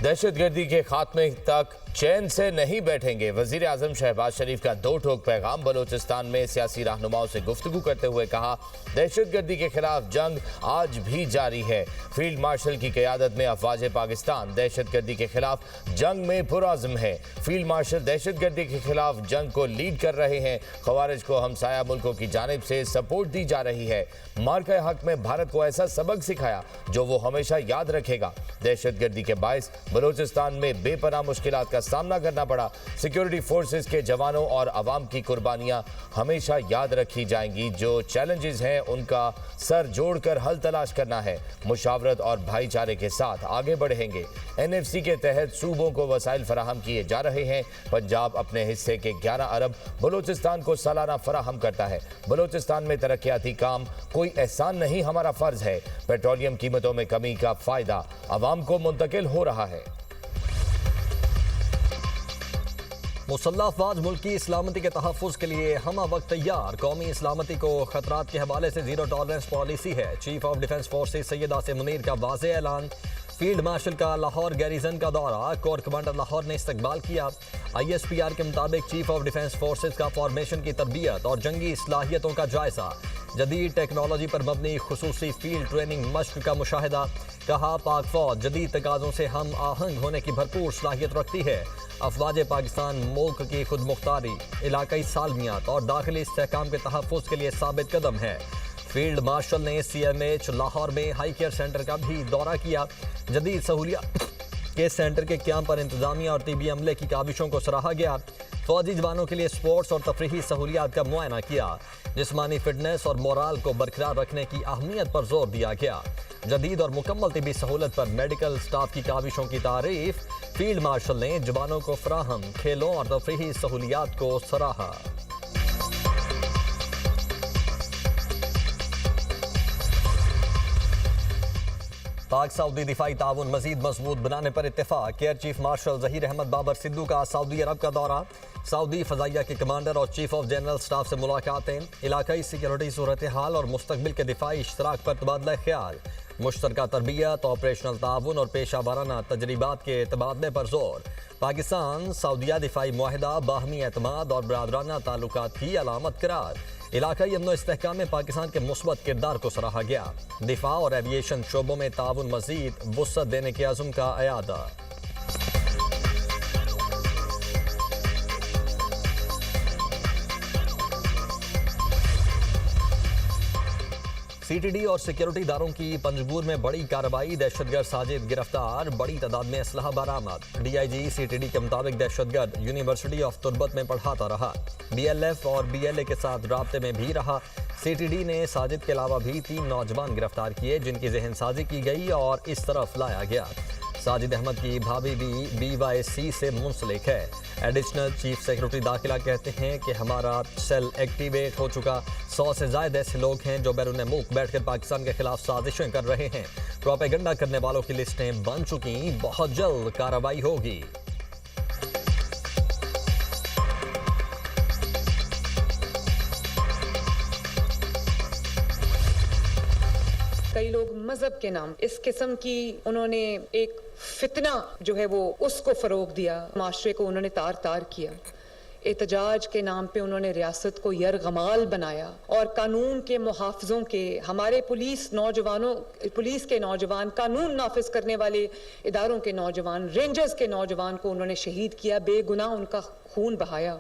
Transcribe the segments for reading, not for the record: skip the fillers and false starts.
दहशतगर्दी के खात्मे तक चैन से नहीं बैठेंगे। वजीर आजम शहबाज शरीफ का दो टोक पैगाम। बलोचिस्तान में सियासी रहनुमाओं से गुफ्तगू करते हुए कहा, दहशतगर्दी के खिलाफ जंग आज भी जारी है। फील्ड मार्शल की क़यादत में अफवाज पाकिस्तान दहशतगर्दी के खिलाफ जंग में पुरअज़्म है। फील्ड मार्शल दहशतगर्दी के खिलाफ जंग को लीड कर रहे हैं। खवारिज को हमसाया मुल्कों की जानिब से सपोर्ट दी जा रही है। मार्का हक में भारत को ऐसा सबक सिखाया जो वो हमेशा याद रखेगा। दहशतगर्दी के बायस बलोचिस्तान में बेपनाह मुश्किलात का सामना करना पड़ा। सिक्योरिटी फोर्सेस के जवानों और अवाम की कुर्बानियां हमेशा याद रखी जाएंगी। जो चैलेंजेस हैं उनका सर जोड़कर हल तलाश करना है। मुशावरत और भाईचारे के साथ आगे बढ़ेंगे। NFC के तहत सूबों को वसाइल फराहम किए जा रहे हैं। पंजाब अपने हिस्से के 11 अरब बलोचिस्तान को सालाना फराहम करता है। बलोचिस्तान में तरक्याती काम कोई एहसान नहीं, हमारा फर्ज है। पेट्रोलियम कीमतों में कमी का फायदा अवाम को मुंतकिल हो रहा है। मुसल्लह अफवाज मुल्क की सलामती के तहफ़्फ़ुज़ के लिए हम वक्त तैयार। कौमी सलामती को खतरात के हवाले से जीरो टॉलरेंस पॉलिसी है। Chief of defence forces Syed Asim Munir का वाज़ेह ऐलान। फील्ड मार्शल का लाहौर गैरिजन का दौरा। कोर कमांडर लाहौर ने इस्तकबाल किया। ISPR के मुताबिक चीफ ऑफ डिफेंस फोर्सेज का फॉर्मेशन की तरबियत और जंगी सलाहियतों का जायजा। जदीद टेक्नोलॉजी पर मबनी खुसूसी फील्ड ट्रेनिंग मश्क का मुशाहिदा। कहा, पाक फौज जदीद तकाज़ों से हम आहंग होने की भरपूर सलाहियत रखती है। अफवाज पाकिस्तान मुल्क की खुद मुख्तारी, इलाकाई सालमियात और दाखिली इस्तेहकाम के तहफ़्फ़ुज़ के लिए साबित कदम है। फील्ड मार्शल ने CMH लाहौर में हाई केयर सेंटर का भी दौरा किया। जदीद सहूलियात के सेंटर के क्याम पर इंतजामिया और तिबी अमले की काविशों को सराहा गया। फौजी जवानों के लिए स्पोर्ट्स और तफरीही सहूलियात का मुआयना किया। जिस्मानी फिटनेस और मोराल को बरकरार रखने की अहमियत पर जोर दिया गया। जदीद और मुकम्मल तिबी सहूलत पर मेडिकल स्टाफ की काविशों की तारीफ। फील्ड मार्शल ने जवानों को फराहम खेलों और तफरीही सहूलियात को सराहा। पाक सऊदी दिफाई ताउन मजीद मजबूत बनाने पर इत्तेफाक। Air chief marshal Zaheer Ahmed Babar Sidhu का सऊदी अरब का दौरा। सऊदी फजाइया के कमांडर और चीफ ऑफ जनरल स्टाफ से मुलाकातें। इलाकाई सिक्योरिटी सूरत हाल और मुस्तकबिल के दिफाई इश्तराक पर तबादला ख्याल। मुश्तरका तरबियत, ऑपरेशनल ताउन और पेशा वाराना तजरीबात के तबादले पर जोर। पाकिस्तान सऊदिया दिफाई मुआहिदा बाहमी एतमाद और बरादराना ताल्लुकात की अलामत करार। इलाकाई अमन इस्तेहकाम में पाकिस्तान के मुस्बत किरदार को सराहा गया। दिफा और एविएशन शोबों में ताउन मजीद वुसअत देने के अज़्म का अयादा। CTD और सिक्योरिटी इदारों की पंजगूर में बड़ी कार्रवाई। दहशतगर्द साजिद गिरफ्तार, बड़ी तादाद में असलहा बरामद। DIG CTD के मुताबिक दहशतगर्द यूनिवर्सिटी ऑफ तुर्बत में पढ़ाता रहा। BLF और BLA के साथ राब्ते में भी रहा। CTD ने साजिद के अलावा भी 3 नौजवान गिरफ्तार किए जिनकी जहन साजी की गई और इस तरफ लाया गया। साजिद अहमद की भाभी भी BYC से मुंसलिक है। एडिशनल चीफ सेक्रेटरी दाखिला कहते हैं कि हमारा सेल एक्टिवेट हो चुका। 100 से ज़्यादा ऐसे लोग हैं जो बैरून मुल्क बैठकर पाकिस्तान के खिलाफ साजिशें कर रहे हैं। प्रोपेगेंडा करने वालों की लिस्टें बन चुकी। बहुत जल्द कार्रवाई होगी। कई लोग मजहब के नाम इस किस्म की उन्होंने एक फितना जो है वो उसको फरोग दिया। माशरे को उन्होंने तार तार किया। एहतजाज के नाम पे उन्होंने रियासत को यरगमाल बनाया और कानून के मुहाफ़िज़ों के हमारे पुलिस के नौजवान, कानून नाफिज करने वाले इदारों के नौजवान, रेंजर्स के नौजवान को उन्होंने शहीद किया। बेगुनाह उनका खून बहाया।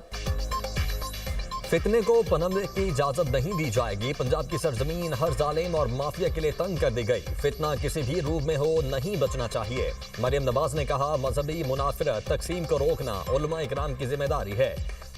फितने को पनपने की इजाजत नहीं दी जाएगी। पंजाब की सरजमीन हर जालिम और माफिया के लिए तंग कर दी गई। फितना किसी भी रूप में हो नहीं बचना चाहिए। मरियम नवाज ने कहा, मजहबी मुनाफिरत तकसीम को रोकना उलमा इकराम की जिम्मेदारी है।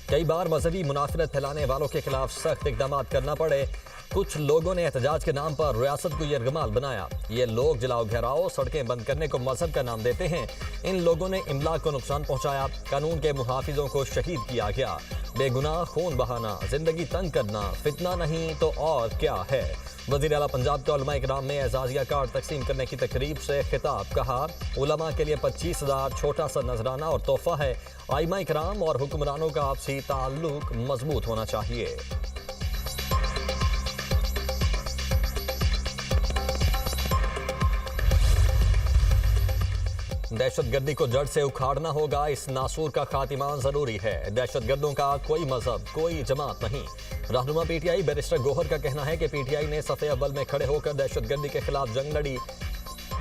कई बार मजहबी मुनाफिरत फैलाने वालों के खिलाफ सख्त इकदाम करना पड़े। कुछ लोगों ने एहतजाज के नाम पर रियासत को यरगमाल बनाया। ये लोग जलाओ घेराव, सड़कें बंद करने को मजहब का नाम देते हैं। इन लोगों ने इमलाक को नुकसान पहुंचाया। कानून के मुहाफिजों को शहीद किया गया। बेगुनाह खून बहाना, जिंदगी तंग करना फितना नहीं तो और क्या है। वज़ीर आला पंजाब के उलमा इकराम में एजाजिया कार्ड तकसीम करने की तकरीब से खिताब। कहा, उलमा के लिए 25,000 छोटा सा नजराना और तोहफा है। आइमा इकराम और हुक्मरानों का आपसी ताल्लुक मजबूत होना चाहिए। दहशतगर्दी को जड़ से उखाड़ना होगा, इस नासूर का खात्मा जरूरी है। दहशतगर्दों का कोई मजहब, कोई जमात नहीं। रहनुमा पीटीआई बैरिस्टर गोहर का कहना है कि पीटीआई ने सफ़े अव्वल में खड़े होकर दहशतगर्दी के खिलाफ जंग लड़ी।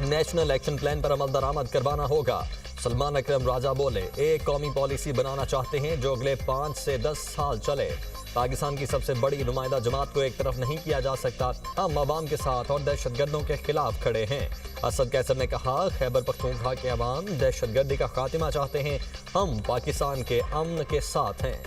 नेशनल एक्शन प्लान पर अमल दरामद करवाना होगा। सलमान अकरम राजा बोले, एक कौमी पॉलिसी बनाना चाहते हैं जो अगले 5 से 10 साल चले। पाकिस्तान की सबसे बड़ी नुमाइंदा जमात को एक तरफ नहीं किया जा सकता। हम अवाम के साथ और दहशतगर्दों के खिलाफ खड़े हैं। असद कैसर ने कहा, खैबर पख्तूनख्वा के अवाम दहशतगर्दी का खात्मा चाहते हैं। हम पाकिस्तान के अमन के साथ हैं।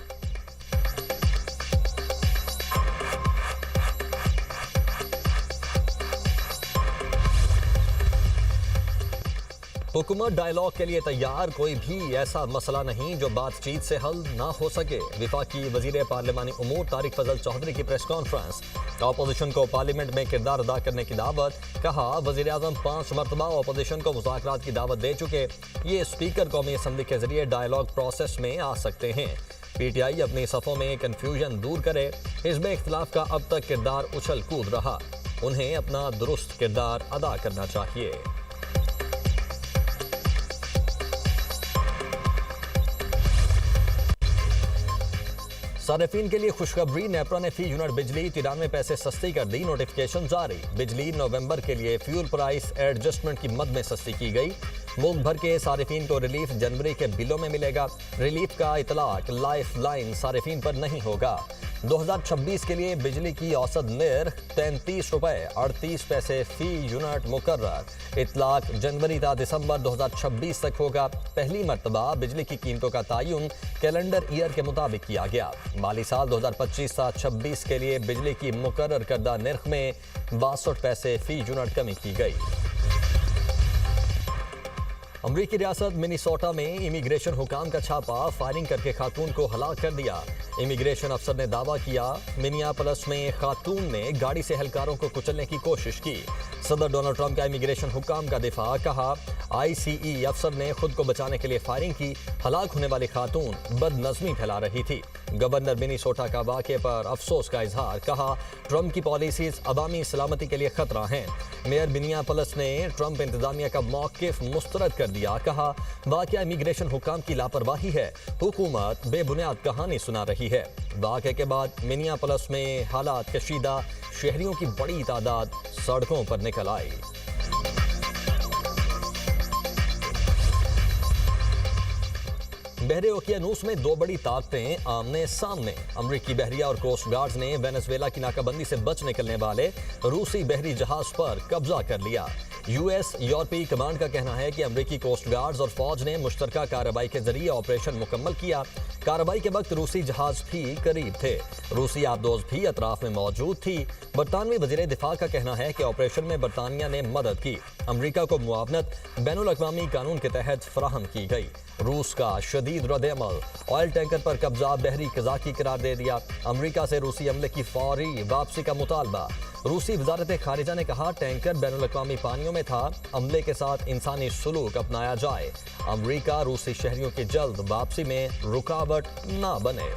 हुकूमत डायलॉग के लिए तैयार, कोई भी ऐसा मसला नहीं जो बातचीत से हल ना हो सके। विफाकी वजीर पार्लिमानी उमूर तारिक फजल चौधरी की प्रेस कॉन्फ्रेंस। अपोजिशन को पार्लियामेंट में किरदार अदा करने की दावत। कहा, वजीर आजम 5 मरतबा अपोजिशन को मुज़ाकरात की दावत दे चुके। ये स्पीकर कौमी असम्बली के जरिए डायलॉग प्रोसेस में आ सकते हैं। पीटीआई अपनी सफ़ों में कन्फ्यूजन दूर करे। हिज़्ब इख्तिलाफ का अब तक किरदार उछल कूद रहा, उन्हें अपना दुरुस्त किरदार अदा करना चाहिए। सारिफीन के लिए खुशखबरी, नेपरा ने फी यूनिट बिजली 93 पैसे सस्ती कर दी। नोटिफिकेशन जारी। बिजली नवंबर के लिए फ्यूल प्राइस एडजस्टमेंट की मद में सस्ती की गई। मुल्क भर के सारिफीन को रिलीफ जनवरी के बिलों में मिलेगा। रिलीफ का इतलाक लाइफ लाइन सारिफीन पर नहीं होगा। 2026 के लिए बिजली की औसत निर्ख 33 रुपए 38 पैसे फी यूनिट मुकर्रर। इतलाक जनवरी ta दिसंबर 2026 तक होगा। पहली मरतबा बिजली की कीमतों का तायुन कैलेंडर ईयर के मुताबिक किया गया। माली साल 2025 ta 26 के लिए बिजली की मुकर्रर करदा निर्ख में 62 पैसे फी यूनिट कमी की गई। अमरीकी रियासत मिनीसोटा में इमिग्रेशन हुकाम का छापा, फायरिंग करके खातून को हलाक कर दिया। इमिग्रेशन अफसर ने दावा किया, मिनियापोलिस में खातून ने गाड़ी से एहलकारों को कुचलने की कोशिश की। सदर डोनाल्ड ट्रंप का इमिग्रेशन हुकाम का दिफा। कहा, ICE अफसर ने खुद को बचाने के लिए फायरिंग की। हलाक होने वाली खातून बदनज़मी फैला रही थी। गवर्नर मिनीसोटा का वाक़े पर अफसोस का इजहार। कहा, ट्रंप की पॉलिसीज अवामी सलामती के लिए खतरा हैं। मेयर मिनियापोलिस ने ट्रंप इंतजामिया का मौक़िफ़ मुस्तरद कर दिया। कहा, वाक़या इमिग्रेशन हुकाम की लापरवाही है। हुकूमत बेबुनियाद कहानी सुना रही है। वाक़े के बाद मिनियापोलिस में हालात कशीदा, शहरियों की बड़ी तादाद सड़कों पर निकल आई। बहरे ओकियानूस में 2 बड़ी ताकतें आमने सामने। अमरीकी बहरिया और कोस्ट गार्ड्स ने वेनेजुएला की नाकाबंदी से बच निकलने वाले रूसी बहरी जहाज पर कब्जा कर लिया। यूएस यूरोपीय कमांड का कहना है कि अमरीकी कोस्ट गार्ड्स और फौज ने मुश्तरका कार्रवाई के जरिए ऑपरेशन मुकम्मल किया। कार्रवाई के वक्त रूसी जहाज भी करीब थे। रूसी आबदोज भी अतराफ में मौजूद थी। बरतानवी वजीर दिफा का कहना है कि ऑपरेशन में बरतानिया ने मदद की। अमरीका को मुआवनत बैनुल अक़वामी कानून के तहत फराहम की गई। रूस का शदीद रद्द-ए-अमल, ऑयल टैंकर पर कब्जा बहरी कज़ाकी करार दे दिया। अमरीका से रूसी अमले की फौरी वापसी का मुतालबा। रूसी वजारत खारिजा ने कहा, टैंकर बैनुल अक़वामी पानियों में था। अमले के साथ इंसानी सलूक अपनाया जाए। अमरीका रूसी शहरियों की जल्द वापसी में रुकावट ना बने।